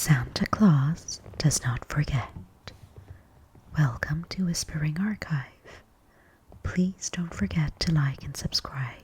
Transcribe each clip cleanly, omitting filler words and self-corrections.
Santa Claus does not forget. Welcome to Whispering Archive. Please don't forget to like and subscribe.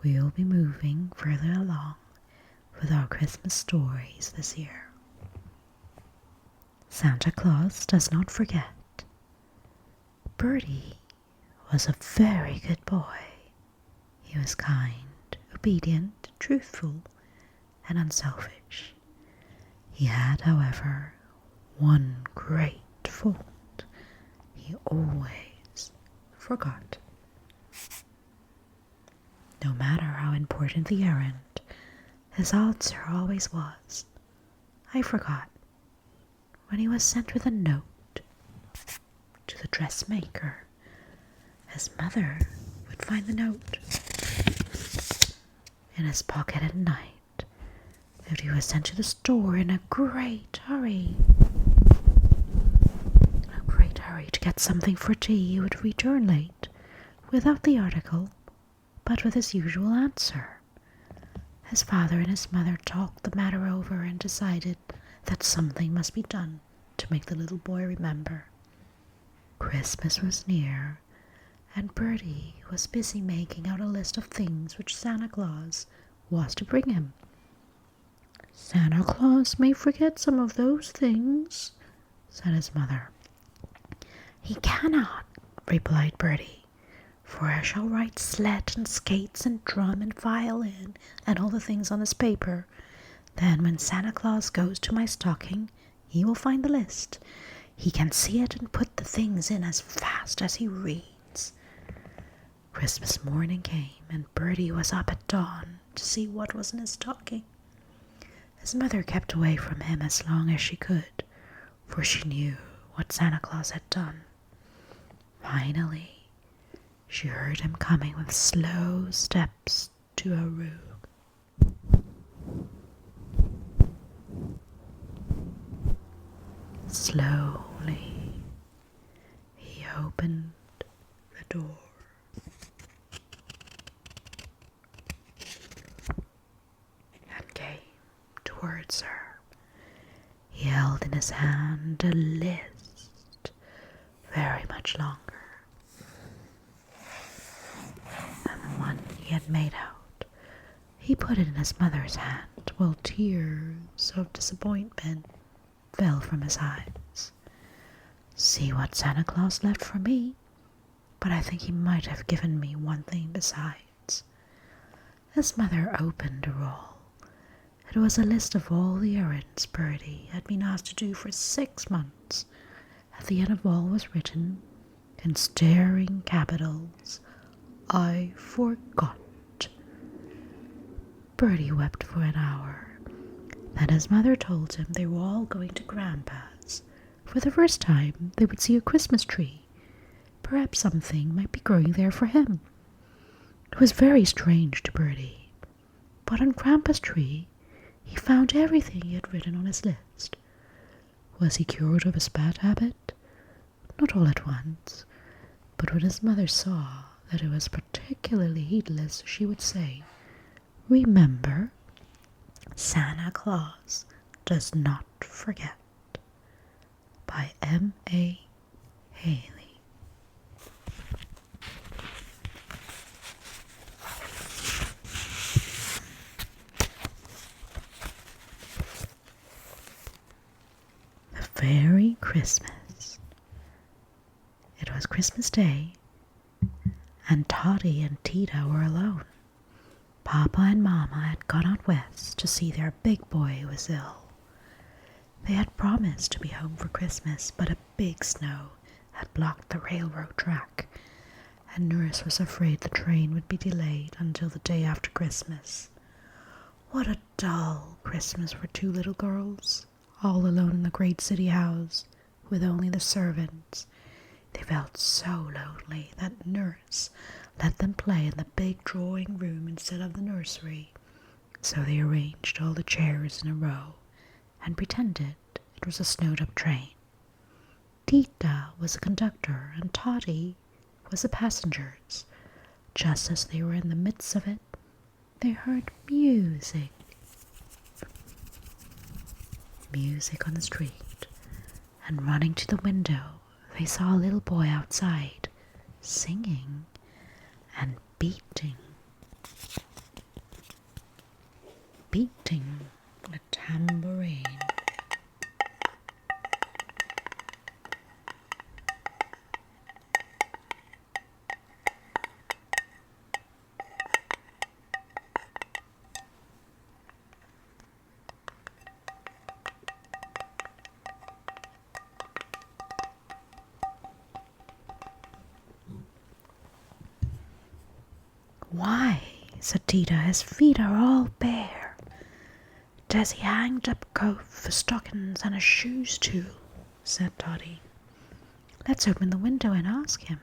We will be moving further along with our Christmas stories this year. Santa Claus does not forget. Birdie was a very good boy. He was kind, obedient, truthful, and unselfish. He had, however, one great fault. He always forgot. No matter how important the errand, his answer always was, "I forgot," when he was sent with a note to the dressmaker. His mother would find the note in his pocket at night. If he was sent to the store in a great hurry to get something for tea, he would return late, without the article, but with his usual answer. His father and his mother talked the matter over and decided that something must be done to make the little boy remember. Christmas was near, and Birdie was busy making out a list of things which Santa Claus was to bring him. "Santa Claus may forget some of those things," said his mother. "He cannot," replied Birdie, "for I shall write sled and skates and drum and violin and all the things on this paper. Then when Santa Claus goes to my stocking, he will find the list. He can see it and put the things in as fast as he reads." Christmas morning came, and Birdie was up at dawn to see what was in his stocking. His mother kept away from him as long as she could, for she knew what Santa Claus had done. Finally, she heard him coming with slow steps to her room. Slowly, he opened the door. And came towards her. He held in his hand a list very much longer than the one he had made out. He put it in his mother's hand while tears of disappointment fell from his eyes. "See what Santa Claus left for me, but I think he might have given me one thing besides." His mother opened a roll. It was a list of all the errands Birdie had been asked to do for 6 months. At the end of all was written, in staring capitals, "I forgot." Birdie wept for an hour. Then his mother told him they were all going to Grandpa's. For the first time they would see a Christmas tree. Perhaps something might be growing there for him. It was very strange to Birdie, but on Grandpa's tree he found everything he had written on his list. Was he cured of his bad habit? Not all at once, but when his mother saw that it was particularly heedless, she would say, "Remember, Santa Claus does not forget." By M.A. Haley. Merry Christmas. It was Christmas Day, and Toddy and Tita were alone. Papa and Mama had gone out west to see their big boy who was ill. They had promised to be home for Christmas, but a big snow had blocked the railroad track, and Nurse was afraid the train would be delayed until the day after Christmas. What a dull Christmas for 2 little girls, all alone in the great city house, with only the servants. They felt so lonely that Nurse let them play in the big drawing room instead of the nursery. So they arranged all the chairs in a row and pretended it was a snowed-up train. Tita was a conductor and Toddy was the passengers. Just as they were in the midst of it, they heard music. music on the street, and running to the window, they saw a little boy outside, singing and beating a tambourine. "Why," said Tita, "his feet are all bare. Does he hanged up a coat for stockings and his shoes too?" said Toddy. "Let's open the window and ask him."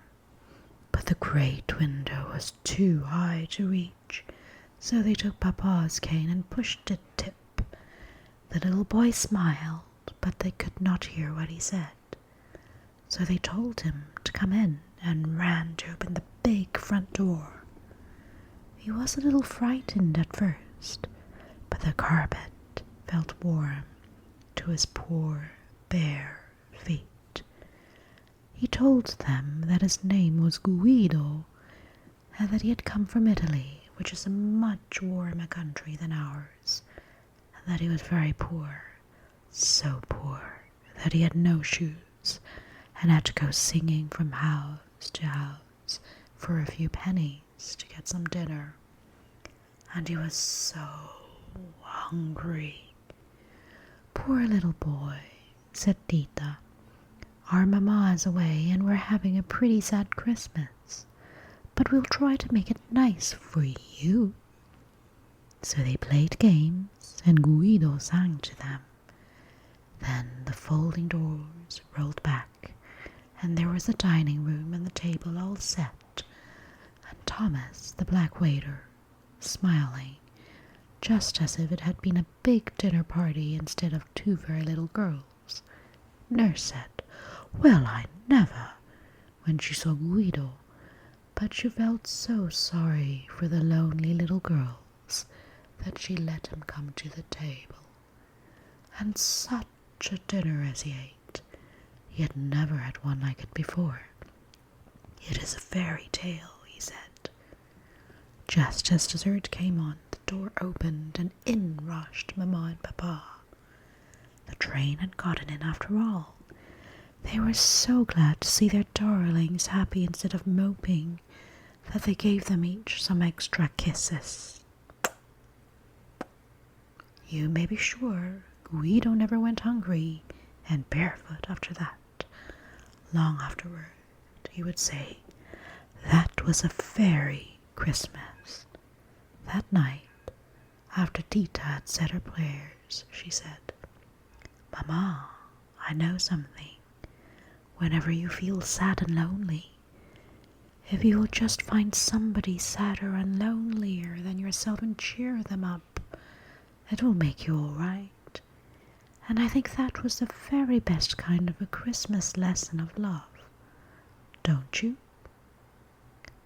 But the great window was too high to reach, so they took Papa's cane and pushed it tip. The little boy smiled, but they could not hear what he said. So they told him to come in and ran to open the big front door. He was a little frightened at first, but the carpet felt warm to his poor bare feet. He told them that his name was Guido, and that he had come from Italy, which is a much warmer country than ours, and that he was very poor, so poor that he had no shoes, and had to go singing from house to house for a few pennies to get some dinner. And he was so hungry. "Poor little boy," said Tita. "Our mamma is away and we're having a pretty sad Christmas, but we'll try to make it nice for you." So they played games and Guido sang to them. Then the folding doors rolled back, and there was the dining room and the table all set, and Thomas, the black waiter, smiling, just as if it had been a big dinner party instead of two very little girls. Nurse said, "Well, I never," when she saw Guido, but she felt so sorry for the lonely little girls that she let him come to the table. And such a dinner as he ate! He had never had one like it before. "It is a fairy tale," he said. Just as dessert came on, the door opened and in rushed Mamma and Papa. The train had gotten in after all. They were so glad to see their darlings happy instead of moping that they gave them each some extra kisses. You may be sure Guido never went hungry and barefoot after that. Long afterward he would say, "That was a fairy Christmas." That night, after Tita had said her prayers, she said, "Mamma, I know something. Whenever you feel sad and lonely, if you will just find somebody sadder and lonelier than yourself and cheer them up, it will make you all right." And I think that was the very best kind of a Christmas lesson of love. Don't you?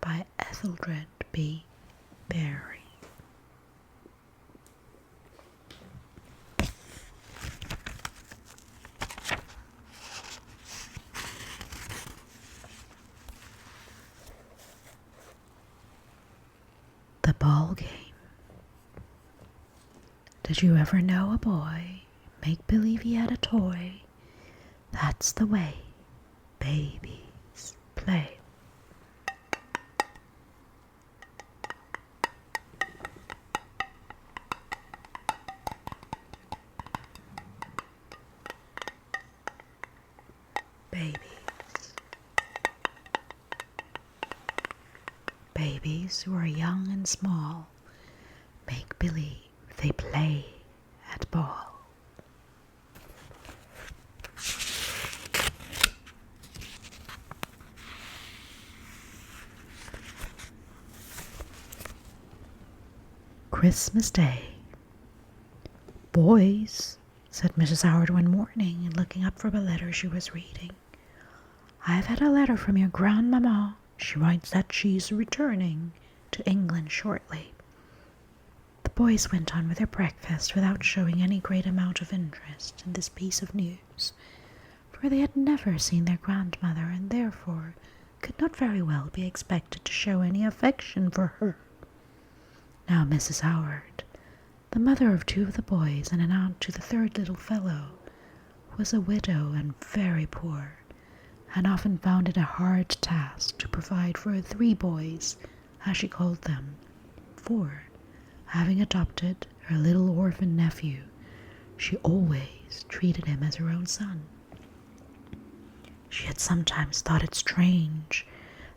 By Ethelred B. Barry. The ball game. Did you ever know a boy make believe he had a toy? That's the way babies play. Babies who are young and small make believe they play at ball. Christmas Day. "Boys," said Mrs. Howard one morning, looking up from a letter she was reading, "I've had a letter from your grandmamma. She writes that she's returning to England shortly." The boys went on with their breakfast without showing any great amount of interest in this piece of news, for they had never seen their grandmother and therefore could not very well be expected to show any affection for her. Now Mrs. Howard, the mother of two of the boys and an aunt to the third little fellow, was a widow and very poor, and often found it a hard task to provide for her 3 boys, as she called them, for, having adopted her little orphan nephew, she always treated him as her own son. She had sometimes thought it strange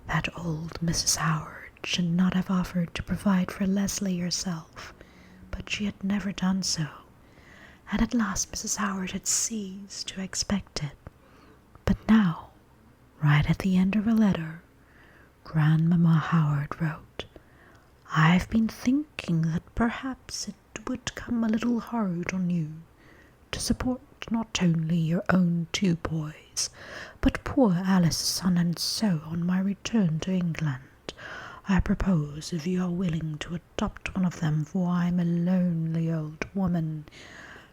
that old Mrs. Howard should not have offered to provide for Leslie herself, but she had never done so, and at last Mrs. Howard had ceased to expect it. But now, right at the end of her letter, Grandmama Howard wrote, "I've been thinking that perhaps it would come a little hard on you to support not only your own 2 boys, but poor Alice's son, and so on my return to England, I propose if you are willing to adopt one of them, for I am a lonely old woman,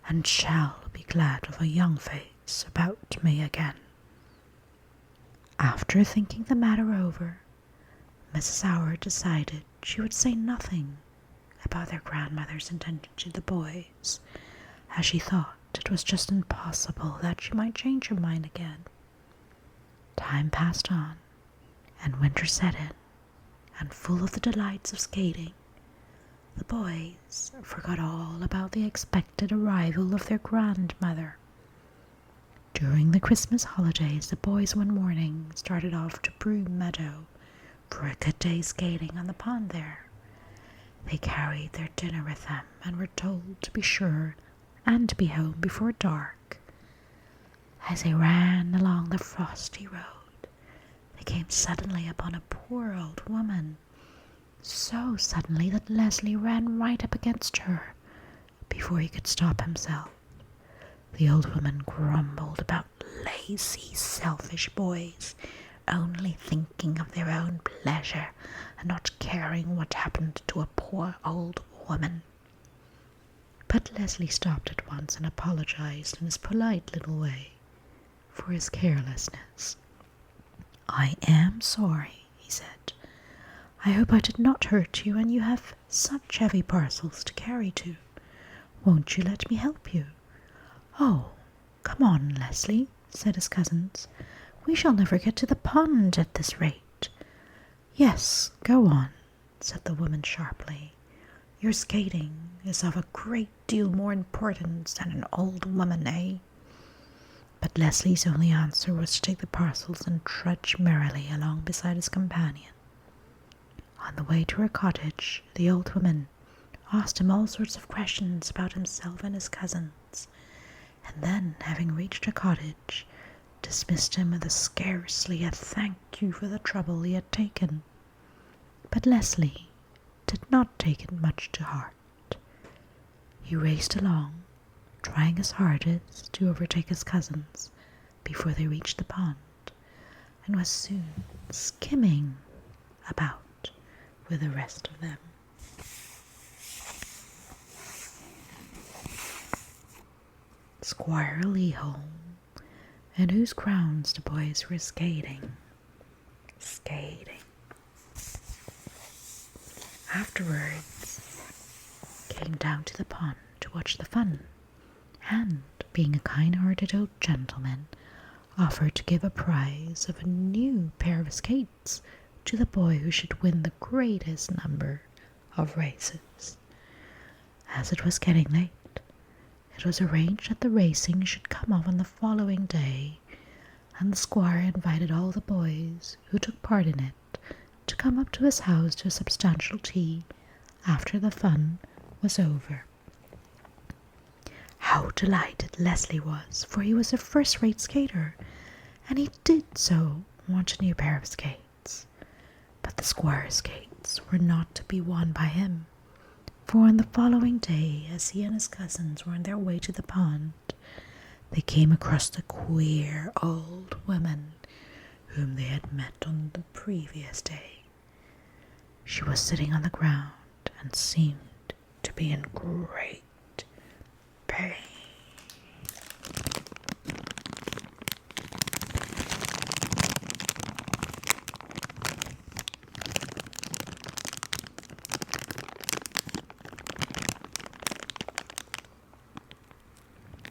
and shall be glad of a young face about me again." After thinking the matter over, Mrs. Howard decided she would say nothing about their grandmother's intention to the boys, as she thought it was just impossible that she might change her mind again. Time passed on, and winter set in, and full of the delights of skating, the boys forgot all about the expected arrival of their grandmother. During the Christmas holidays, the boys one morning started off to Broom Meadow for a good day's skating on the pond there. They carried their dinner with them and were told to be sure and to be home before dark. As they ran along the frosty road, they came suddenly upon a poor old woman, so suddenly that Leslie ran right up against her before he could stop himself. The old woman grumbled about lazy, selfish boys, only thinking of their own pleasure and not caring what happened to a poor old woman. But Leslie stopped at once and apologized in his polite little way for his carelessness. "I am sorry," he said. "I hope I did not hurt you, and you have such heavy parcels to carry too. Won't you let me help you?" "Oh, come on, Leslie," said his cousins. "We shall never get to the pond at this rate." "Yes, go on," said the woman sharply. "Your skating is of a great deal more importance than an old woman, eh?" But Leslie's only answer was to take the parcels and trudge merrily along beside his companion. On the way to her cottage, the old woman asked him all sorts of questions about himself and his cousins, and then, having reached her cottage, dismissed him with scarcely a thank you for the trouble he had taken. But Leslie did not take it much to heart. He raced along, trying his hardest to overtake his cousins before they reached the pond, and was soon skimming about with the rest of them. Squire Leholm, in whose grounds the boys were skating. Afterwards, came down to the pond to watch the fun, and, being a kind-hearted old gentleman, offered to give a prize of a new pair of skates to the boy who should win the greatest number of races. As it was getting late, it was arranged that the racing should come off on the following day, and the squire invited all the boys who took part in it to come up to his house to a substantial tea after the fun was over. How delighted Leslie was, for he was a first-rate skater, and he did so want a new pair of skates. But the squire's skates were not to be won by him, for on the following day, as he and his cousins were on their way to the pond, they came across the queer old woman whom they had met on the previous day. She was sitting on the ground and seemed to be in great pain.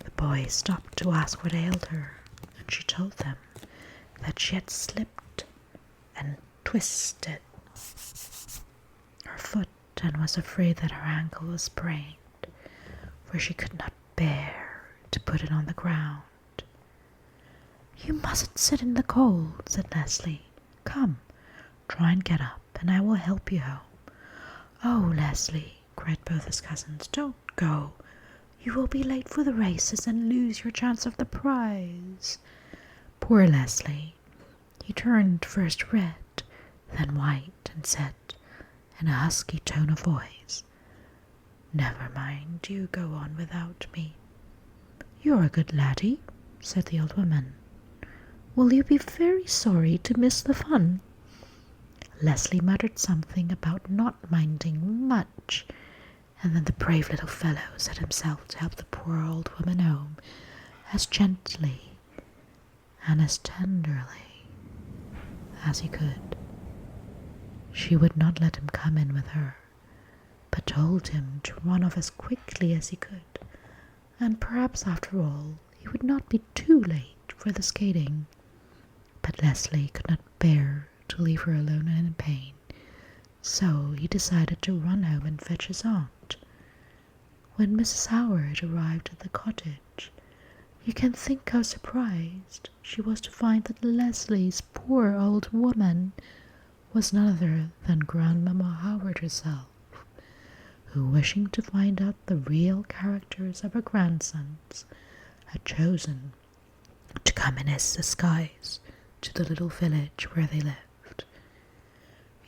The boys stopped to ask what ailed her, and she told them that she had slipped and twisted her foot and was afraid that her ankle was sprained, for she could not bear to put it on the ground. "You mustn't sit in the cold," said Leslie. "Come, try and get up, and I will help you home." "Oh, Leslie," cried both his cousins, "don't go. You will be late for the races and lose your chance of the prize." Poor Leslie! He turned first red, then white, and said, in a husky tone of voice, "Never mind, you go on without me." "You're a good laddie," said the old woman. "Will you be very sorry to miss the fun?" Leslie muttered something about not minding much, and then the brave little fellow set himself to help the poor old woman home as gently and as tenderly as he could. She would not let him come in with her, but told him to run off as quickly as he could, and perhaps after all he would not be too late for the skating. But Leslie could not bear to leave her alone and in pain, so he decided to run home and fetch his aunt. When Mrs. Howard arrived at the cottage, you can think how surprised she was to find that Leslie's poor old woman was none other than Grandmamma Howard herself, who, wishing to find out the real characters of her grandsons, had chosen to come in his disguise to the little village where they lived.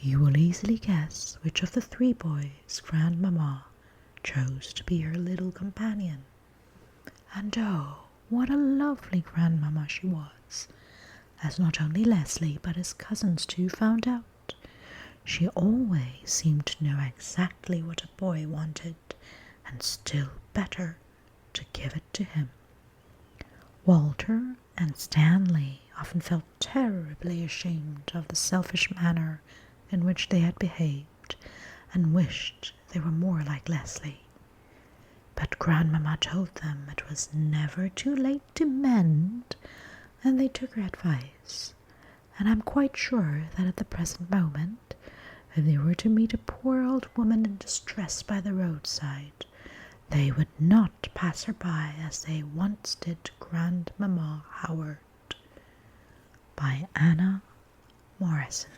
You will easily guess which of the three boys Grandmamma chose to be her little companion. And oh, what a lovely Grandmamma she was, as not only Leslie but his cousins too found out. She always seemed to know exactly what a boy wanted, and still better, to give it to him. Walter and Stanley often felt terribly ashamed of the selfish manner in which they had behaved, and wished they were more like Leslie. But Grandmamma told them it was never too late to mend, and they took her advice, and I'm quite sure that at the present moment, if they were to meet a poor old woman in distress by the roadside, they would not pass her by as they once did Grandmamma Howard. By Anna Morrison.